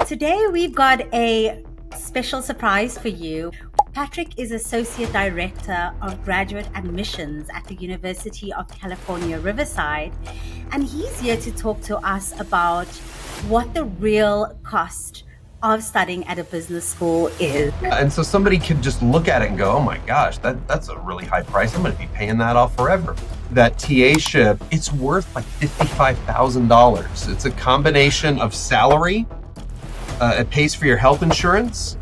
Today we've got a special surprise for you. Patrick is Associate Director of Graduate Admissions at the University of California, Riverside, and he's here to talk to us about what the real cost of studying at a business school is. And so somebody could just look at it and go, oh my gosh, that's a really high price. I'm going to be paying that off forever. That TA-ship, it's worth like $55,000. It's a combination of salary, it pays for your health insurance,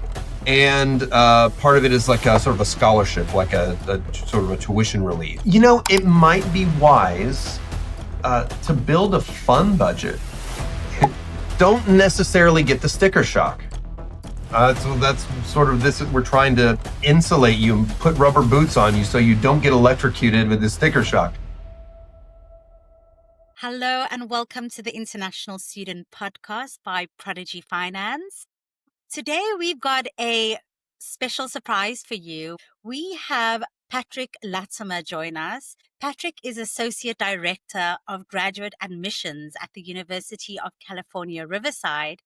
and part of it is like a sort of a scholarship, like a sort of a tuition relief. You know, it might be wise to build a fun budget. Don't necessarily get the sticker shock. So that's sort of this, we're trying to insulate you and put rubber boots on you so you don't get electrocuted with the sticker shock. Hello and welcome to the International Student Podcast by Prodigy Finance. Today we've got a special surprise for you. We have Patrick Latimer join us. Patrick is Associate Director of Graduate Admissions at the University of California, Riverside.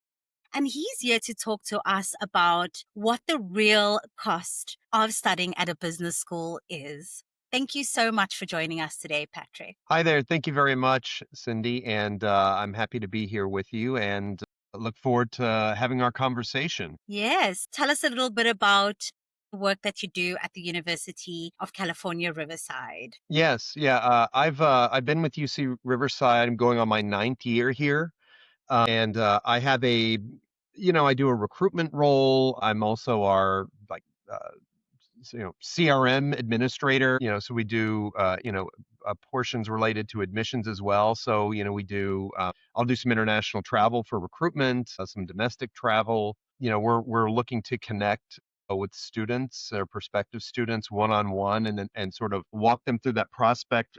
And he's here to talk to us about what the real cost of studying at a business school is. Thank you so much for joining us today, Patrick. Hi there. Thank you very much, Cyndi. And I'm happy to be here with you and look forward to having our conversation. Yes. Tell us a little bit about the work that you do at the University of California, Riverside. Yes. Yeah. I've been with UC Riverside. I'm going on my 9th year here. And I have I do a recruitment role. I'm also our CRM administrator, so we do, portions related to admissions as well. So, I'll do some international travel for recruitment, some domestic travel. We're looking to connect with students or prospective students one-on-one and sort of walk them through that prospect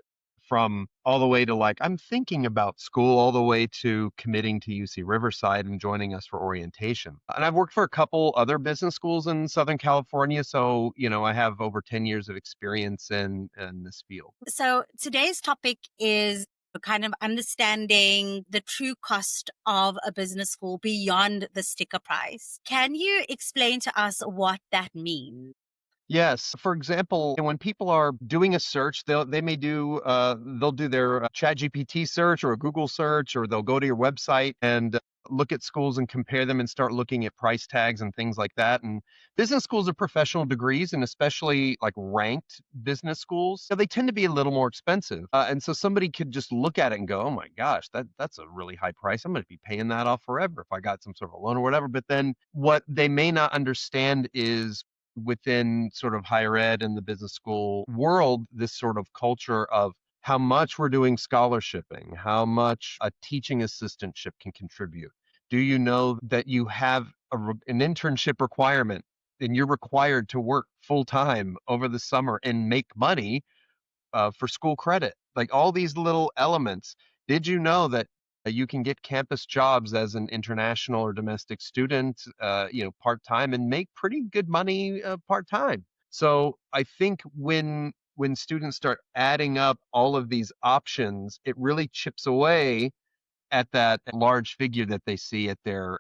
from all the way to like, I'm thinking about school, all the way to committing to UC Riverside and joining us for orientation. And I've worked for a couple other business schools in Southern California. So, I have over 10 years of experience in this field. So today's topic is kind of understanding the true cost of a business school beyond the sticker price. Can you explain to us what that means? Yes. For example, when people are doing a search, they'll do their ChatGPT search or a Google search, or they'll go to your website and look at schools and compare them and start looking at price tags and things like that. And business schools are professional degrees, and especially like ranked business schools, they tend to be a little more expensive. And so somebody could just look at it and go, oh my gosh, that's a really high price. I'm going to be paying that off forever if I got some sort of a loan or whatever. But then what they may not understand is within sort of higher ed and the business school world, this sort of culture of how much we're doing scholarshiping, how much a teaching assistantship can contribute. Do you know that you have an internship requirement and you're required to work full time over the summer and make money for school credit? Like all these little elements. Did you know that you can get campus jobs as an international or domestic student, part-time and make pretty good money part-time? So I think when students start adding up all of these options, it really chips away at that large figure that they see at their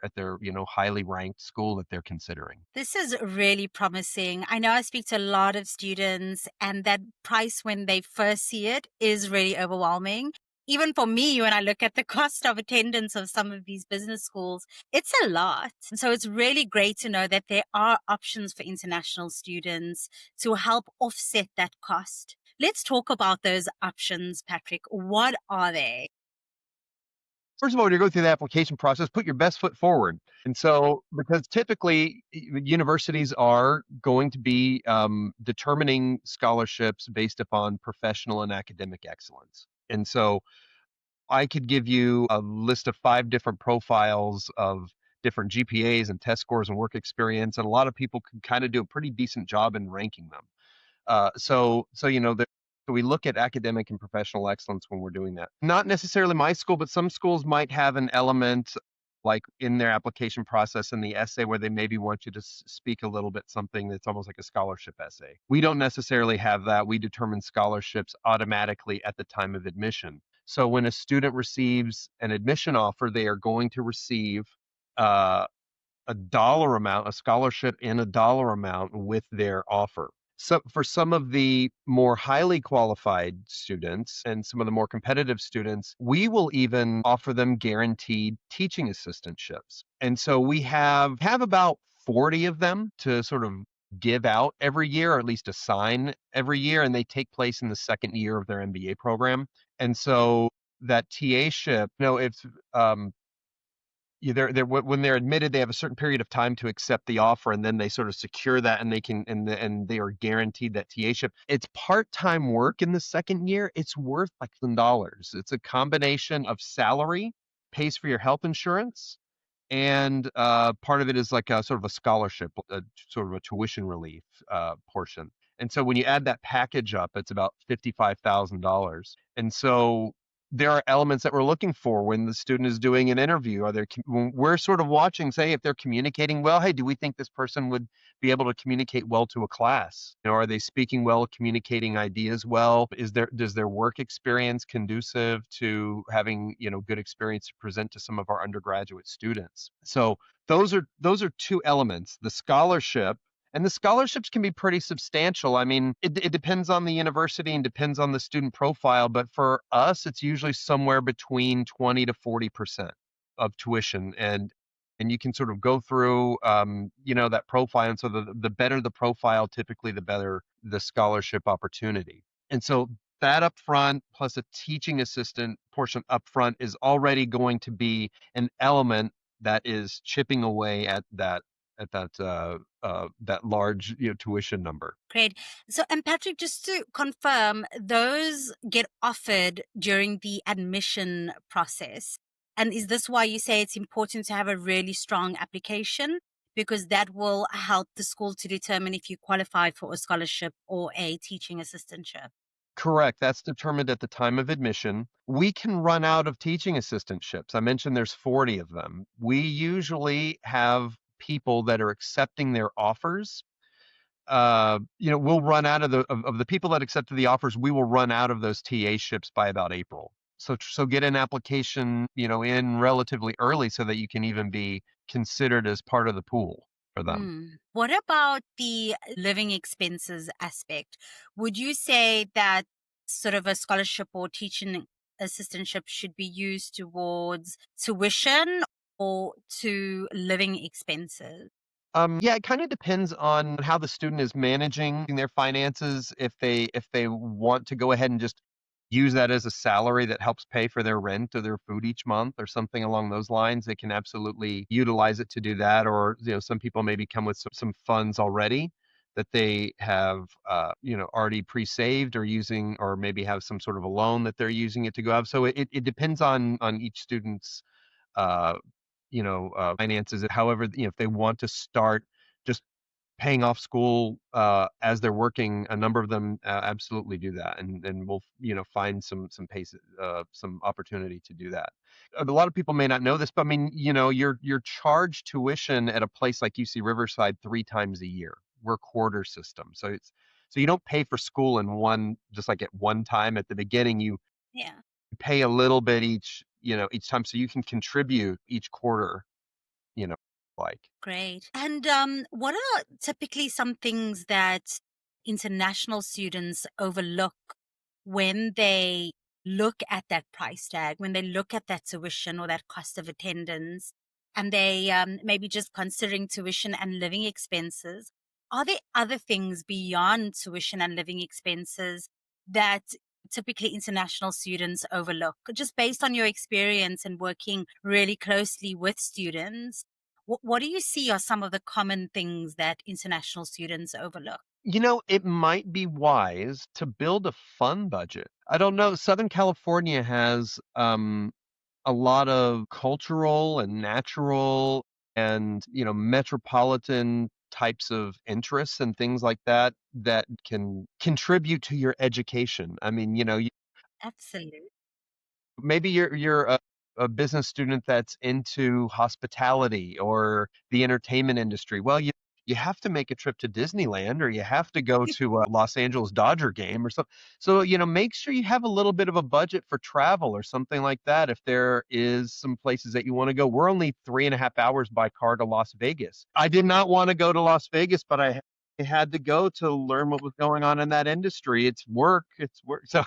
highly ranked school that they're considering. This is really promising. I know I speak to a lot of students, and that price when they first see it is really overwhelming. Even for me, when I look at the cost of attendance of some of these business schools, it's a lot. So it's really great to know that there are options for international students to help offset that cost. Let's talk about those options, Patrick. What are they? First of all, when you go through the application process, put your best foot forward. And so, because typically universities are going to be determining scholarships based upon professional and academic excellence. And so I could give you a list of 5 different profiles of different GPAs and test scores and work experience. And a lot of people can kind of do a pretty decent job in ranking them. So we look at academic and professional excellence when we're doing that. Not necessarily my school, but some schools might have an element like in their application process in the essay where they maybe want you to speak a little bit something that's almost like a scholarship essay. We don't necessarily have that. We determine scholarships automatically at the time of admission. So when a student receives an admission offer, they are going to receive a dollar amount, a scholarship in a dollar amount with their offer. So for some of the more highly qualified students and some of the more competitive students, we will even offer them guaranteed teaching assistantships. And so we have about 40 of them to sort of give out every year, or at least assign every year, and they take place in the second year of their MBA program. And so that TA-ship, if they're when they're admitted, they have a certain period of time to accept the offer, and then they sort of secure that, and and they are guaranteed that TA-ship. It's part-time work in the second year. It's worth like $1,000. It's a combination of salary, pays for your health insurance, and part of it is like a sort of a scholarship, sort of a tuition relief portion. And so when you add that package up, it's about $55,000. And so there are elements that we're looking for when the student is doing an interview. When we're sort of watching, say, if they're communicating well. Hey, do we think this person would be able to communicate well to a class? Are they speaking well, communicating ideas well? Does their work experience conducive to having, good experience to present to some of our undergraduate students? So those are two elements. The scholarship, and the scholarships can be pretty substantial. I mean, it depends on the university and depends on the student profile, but for us, it's usually somewhere between 20 to 40% of tuition. And you can sort of go through, that profile. And so the better the profile, typically the better the scholarship opportunity. And so that upfront plus a teaching assistant portion upfront is already going to be an element that is chipping away at that large, tuition number. Great. So, and Patrick, just to confirm, those get offered during the admission process. And is this why you say it's important to have a really strong application? Because that will help the school to determine if you qualify for a scholarship or a teaching assistantship. Correct. That's determined at the time of admission. We can run out of teaching assistantships. I mentioned there's 40 of them. We usually have people that are accepting their offers. We'll run out of the people that accepted the offers. We will run out of those TA ships by about April. So get an application, in relatively early so that you can even be considered as part of the pool for them. What about the living expenses aspect? Would you say that sort of a scholarship or teaching assistantship should be used towards tuition or to living expenses? Yeah, it kind of depends on how the student is managing their finances. If they want to go ahead and just use that as a salary that helps pay for their rent or their food each month or something along those lines, they can absolutely utilize it to do that. Or, some people maybe come with some funds already that they have, already pre-saved or using, or maybe have some sort of a loan that they're using it to go out. So it depends on each student's uh, finances. However, if they want to start just paying off school as they're working, a number of them absolutely do that, and we'll find some pace, some opportunity to do that. A lot of people may not know this, but I mean, you're charged tuition at a place like UC Riverside 3 times a year. We're quarter system, so you don't pay for school in one, just like at one time at the beginning. You Yeah. pay a little bit each time, so you can contribute each quarter, you know, like. Great. And what are typically some things that international students overlook when they look at that price tag, when they look at that tuition or that cost of attendance, and they maybe just considering tuition and living expenses? Are there other things beyond tuition and living expenses that typically international students overlook? Just based on your experience and working really closely with students, what do you see are some of the common things that international students overlook? It might be wise to build a fun budget. I don't know. Southern California has a lot of cultural and natural and metropolitan types of interests and things like that that can contribute to your education. I mean, Absolutely. maybe you're a business student that's into hospitality or the entertainment industry. Well, you have to make a trip to Disneyland or you have to go to a Los Angeles Dodger game or something. So, make sure you have a little bit of a budget for travel or something like that if there is some places that you want to go. We're only 3.5 hours by car to Las Vegas. I did not want to go to Las Vegas, but I had to go to learn what was going on in that industry. It's work. It's work. So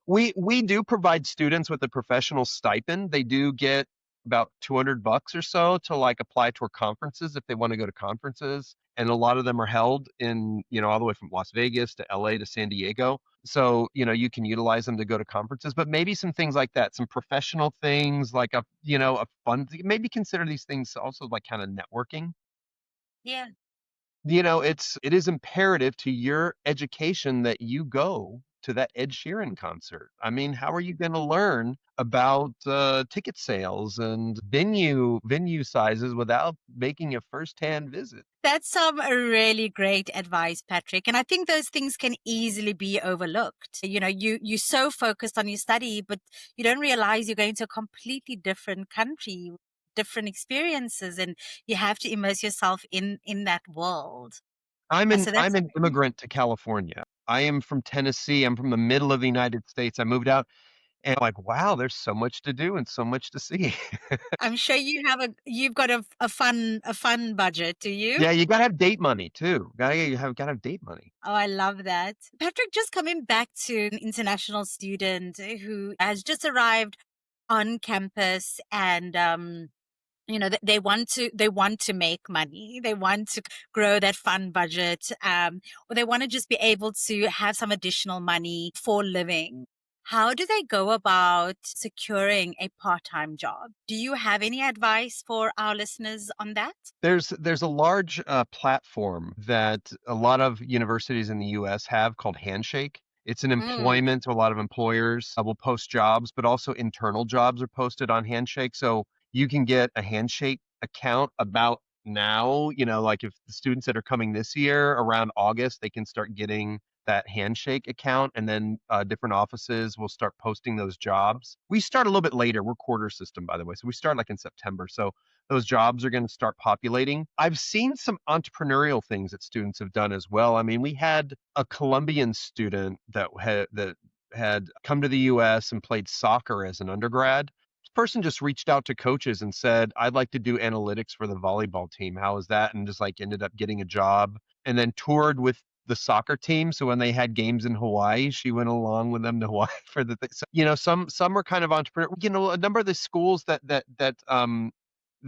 we do provide students with a professional stipend. They do get about $200 or so to like apply toward conferences if they want to go to conferences. And a lot of them are held in, all the way from Las Vegas to LA to San Diego. So, you can utilize them to go to conferences, but maybe some things like that, some professional things like a fun, maybe consider these things also like kind of networking. Yeah. It is imperative to your education that you go to that Ed Sheeran concert. I mean, how are you going to learn about ticket sales and venue sizes without making a firsthand visit? That's some really great advice, Patrick. And I think those things can easily be overlooked. You're so focused on your study, but you don't realize you're going to a completely different country, different experiences, and you have to immerse yourself in that world. So I'm that's an immigrant to California. I am from Tennessee. I'm from the middle of the United States. I moved out and I'm like, wow, there's so much to do and so much to see. I'm sure you've got a fun budget, do you? Yeah, you gotta have date money too. Gotta have date money. Oh, I love that. Patrick, just coming back to an international student who has just arrived on campus and they want to make money, they want to grow that fund budget, or they want to just be able to have some additional money for living. How do they go about securing a part-time job? Do you have any advice for our listeners on that? There's a large platform that a lot of universities in the US have called Handshake. It's an Mm. employment, so a lot of employers will post jobs, but also internal jobs are posted on Handshake. So you can get a Handshake account about now, like if the students that are coming this year around August, they can start getting that Handshake account, and then different offices will start posting those jobs. We start a little bit later. We're quarter system, by the way. So we start like in September. So those jobs are going to start populating. I've seen some entrepreneurial things that students have done as well. I mean, we had a Colombian student that had come to the US and played soccer as an undergrad. This person just reached out to coaches and said, "I'd like to do analytics for the volleyball team. How is that?" And just like ended up getting a job and then toured with the soccer team. So when they had games in Hawaii, she went along with them to Hawaii for the thing. So, some are kind of entrepreneur. A number of the schools that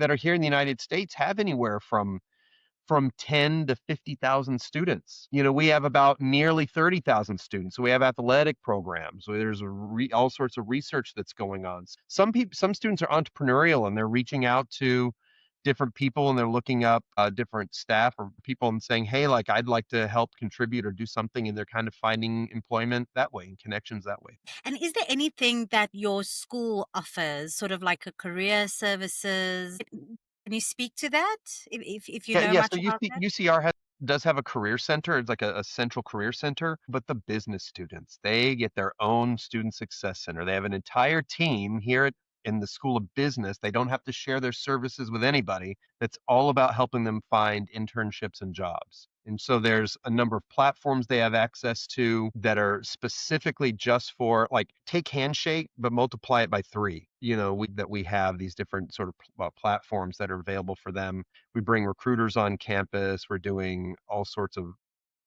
are here in the United States have anywhere from 10 to 50,000 students. We have about nearly 30,000 students. So we have athletic programs. So there's all sorts of research that's going on. Some students are entrepreneurial and they're reaching out to different people and they're looking up different staff or people and saying, hey, like I'd like to help contribute or do something. And they're kind of finding employment that way and connections that way. And is there anything that your school offers, sort of like a career services? Can you speak to that if you Yeah, know yeah. So much about that? UCR does have a career center. It's like a central career center, but the business students, they get their own student success center. They have an entire team here in the School of Business. They don't have to share their services with anybody. That's all about helping them find internships and jobs. And so there's a number of platforms they have access to that are specifically just for like take Handshake, but multiply it by three. That we have these different sort of platforms that are available for them. We bring recruiters on campus. We're doing all sorts of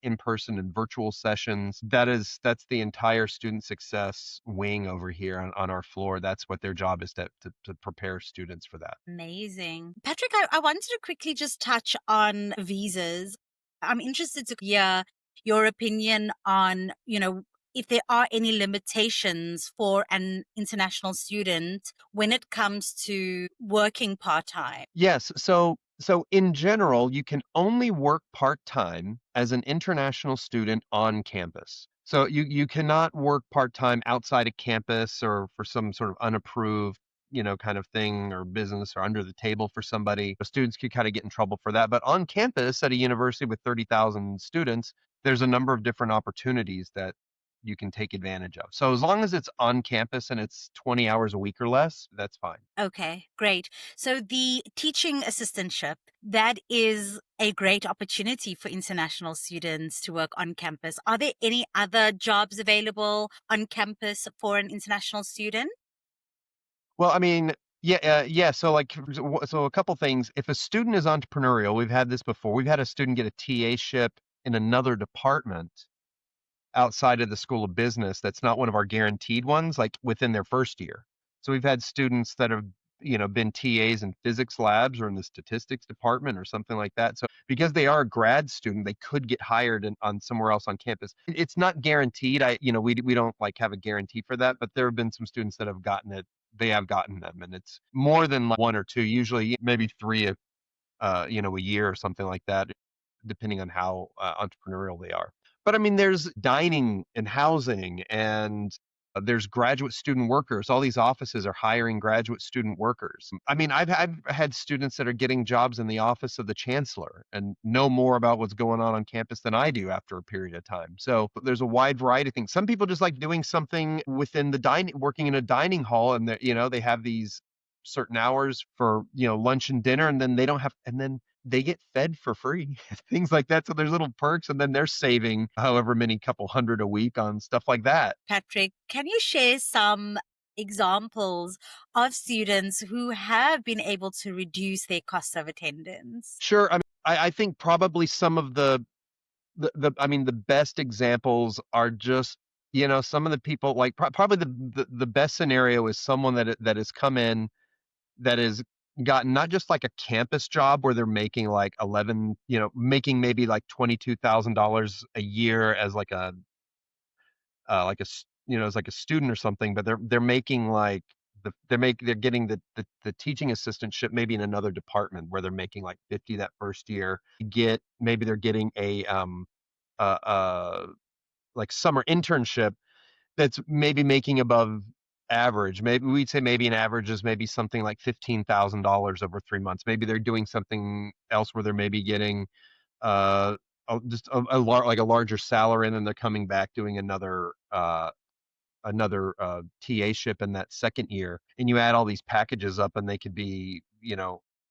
in-person and virtual sessions. That's the entire student success wing over here on our floor. That's what their job is to prepare students for that. Amazing. Patrick, I wanted to quickly just touch on visas. I'm interested to hear your opinion on, if there are any limitations for an international student when it comes to working part-time. Yes. So in general, you can only work part-time as an international student on campus. So you cannot work part-time outside of campus or for some sort of unapproved, kind of thing or business or under the table for somebody. Students could kind of get in trouble for that. But on campus at a university with 30,000 students, there's a number of different opportunities you can take advantage of. So as long as it's on campus and it's 20 hours a week or less, that's fine. Okay, great. So the teaching assistantship, that is a great opportunity for international students to work on campus. Are there any other jobs available on campus for an international student? Well, I mean, yeah, yeah. So so a couple things. If a student is entrepreneurial, we've had this before. We've had a student get a TA-ship in another department outside of the School of Business that's not one of our guaranteed ones, like within their first year. So we've had students that have, been TAs in physics labs or in the statistics department or something like that. So because they are a grad student, they could get hired on somewhere else on campus. It's not guaranteed. We don't like have a guarantee for that, but there have been some students that have gotten it. They have gotten them, and it's more than like one or two. Usually, maybe three, a year or something like that, depending on how entrepreneurial they are. But I mean, there's dining and housing, and there's graduate student workers. All these offices are hiring graduate student workers. I mean, I've had students that are getting jobs in the office of the chancellor and know more about what's going on campus than I do after a period of time. So there's a wide variety of things. Some people just like doing something within the dining, working in a dining hall, and they have these certain hours for lunch and dinner, and then they don't have, and then they get fed for free, things like that. So there's little perks, and then they're saving however many couple hundred a week on stuff like that. Patrick, can you share some examples of students who have been able to reduce their cost of attendance? Sure. I mean, I think probably some of I mean, the best examples are just, some of the people like probably the best scenario is someone that has come in that has gotten not just like a campus job where they're making like 11, making maybe like $22,000 a year as as like a student or something, but they're making like they're getting the teaching assistantship maybe in another department where they're making like 50 that first year. Maybe they're getting a uh, uh like summer internship that's maybe making above average. Maybe we'd say maybe an average is maybe something like $15,000 over 3 months. Maybe they're doing something else where they're maybe getting uh just like a larger salary, and then they're coming back doing another TA ship in that second year, and you add all these packages up, and they could be,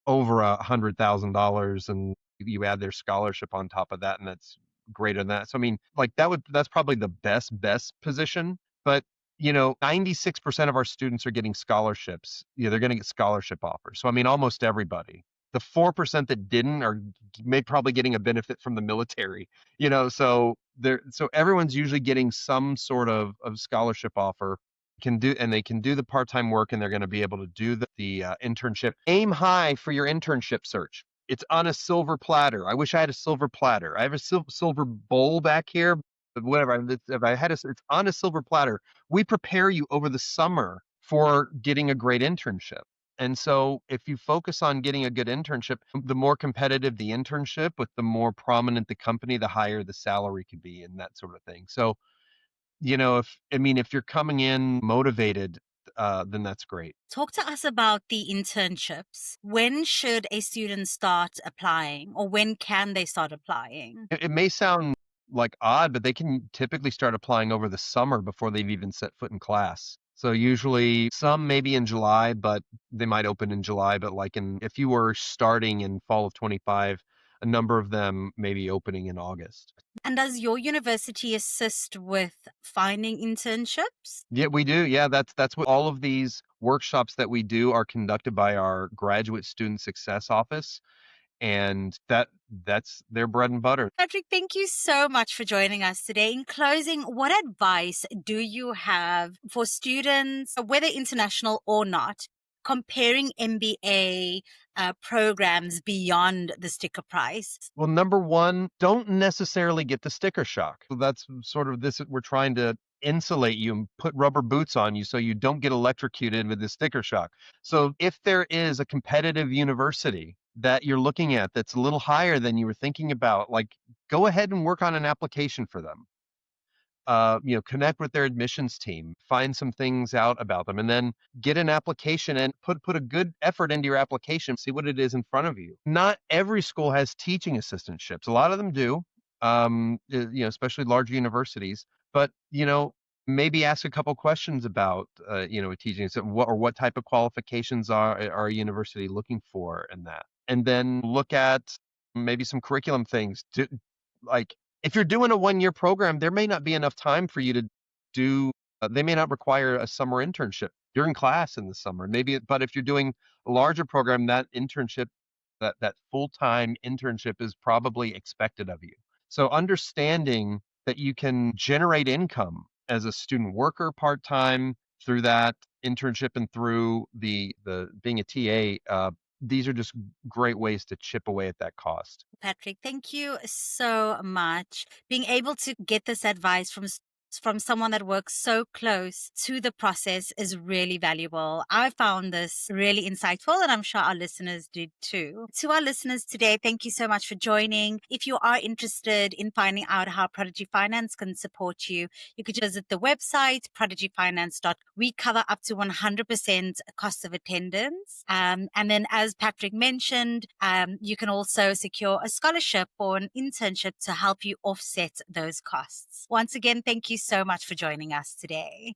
over $100,000, and you add their scholarship on top of that, and that's greater than that. So I mean, like that's probably the best position. But 96% of our students are getting scholarships. They're going to get scholarship offers. So I mean, almost everybody. The 4% that didn't are probably getting a benefit from the military, so everyone's usually getting some sort of scholarship offer, and they can do the part-time work, and they're going to be able to do the internship. Aim high for your internship search. It's on a silver platter. I wish I had a silver platter. I have a silver bowl back here, but whatever. If I had it's on a silver platter. We prepare you over the summer for getting a great internship. And so if you focus on getting a good internship, the more competitive the internship, with the more prominent the company, the higher the salary could be, and that sort of thing. So, if you're coming in motivated, then that's great. Talk to us about the internships. When should a student start applying, or when can they start applying? It may sound like odd, but they can typically start applying over the summer before they've even set foot in class. So usually some maybe in July, but they might open in July. But if you were starting in fall of 25, a number of them may be opening in August. And does your university assist with finding internships? Yeah, we do. Yeah, that's what all of these workshops that we do are conducted by our graduate student success office, and that's their bread and butter. Patrick, thank you so much for joining us today. In closing, what advice do you have for students, whether international or not, comparing MBA programs beyond the sticker price? Well, number one, don't necessarily get the sticker shock. That's sort of this. We're trying to insulate you and put rubber boots on you so you don't get electrocuted with the sticker shock. So if there is a competitive university that you're looking at that's a little higher than you were thinking about, like, go ahead and work on an application for them. Connect with their admissions team, find some things out about them, and then get an application and put a good effort into your application. See what it is in front of you. Not every school has teaching assistantships. A lot of them do, especially larger universities. but, maybe ask a couple questions about, teaching. So what type of qualifications are a university looking for in that? And then look at maybe some curriculum things. Like, if you're doing a one-year program, there may not be enough time for you to do they may not require a summer internship during class in the summer. But if you're doing a larger program, that internship, that full-time internship is probably expected of you. So understanding that you can generate income as a student worker part-time through that internship and through the being a TA, these are just great ways to chip away at that cost. Patrick, thank you so much. Being able to get this advice from someone that works so close to the process is really valuable. I found this really insightful, and I'm sure our listeners did too. To our listeners today, thank you so much for joining. If you are interested in finding out how Prodigy Finance can support you, you could visit the website prodigyfinance.com. We cover up to 100% cost of attendance. And then, as Patrick mentioned, you can also secure a scholarship or an internship to help you offset those costs. Once again, thank you so much for joining us today.